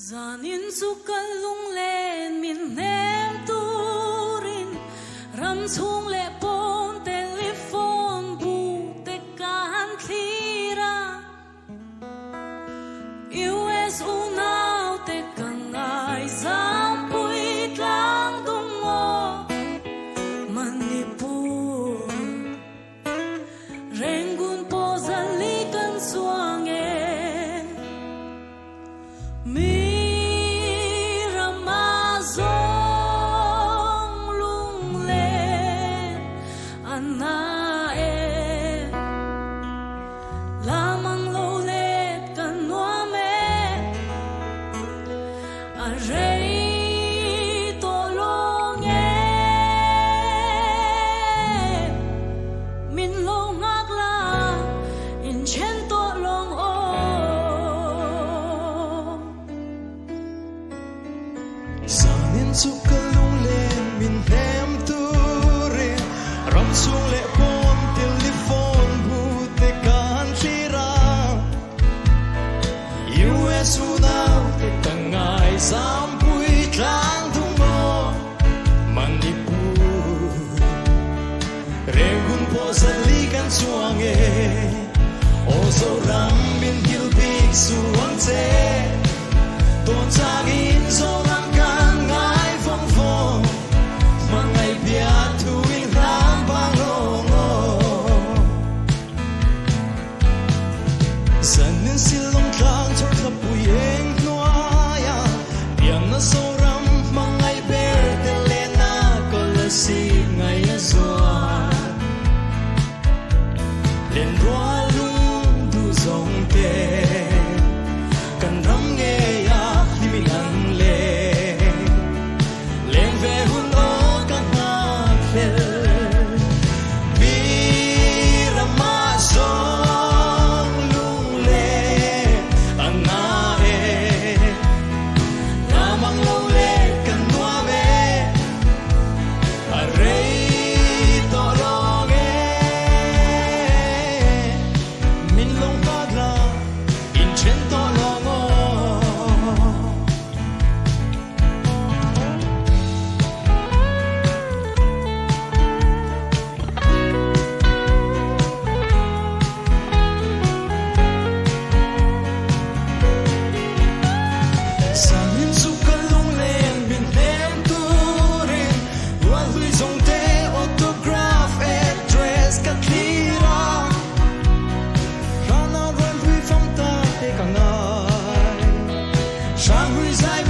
Zanin sukalung len min nem turin ram chung le pon telephone bu te kan thira US unau te kangai zam pui tlang tung mo Manipur rengun po zali kan suang e Zanin sukalung len min nem turin ram chung le pon telephone bu te kan thira US unau te kangai zam pui tlang tung mo Manipur rengun po zali kan chuang e o zo ram bin gil big suang che ton chang in zo ram kan ngai phong phong mangai bia thu in ram bang long o zanin silong tlang chor thap pu yeng noaya pian na zo ram mangai ber te le na kol si ngai a zwa len roa lung du zong te kan ram nge ya himinan le len ve hun o kan na fel bi rama song lung le ana e namang lo le kan noa me a rei to long e min long pagla in chen to long o Zanin sukalung len min nem turin Luan hui zong te autograph address ka thira Rana ruan hui phong ta te kangai Shang hui zai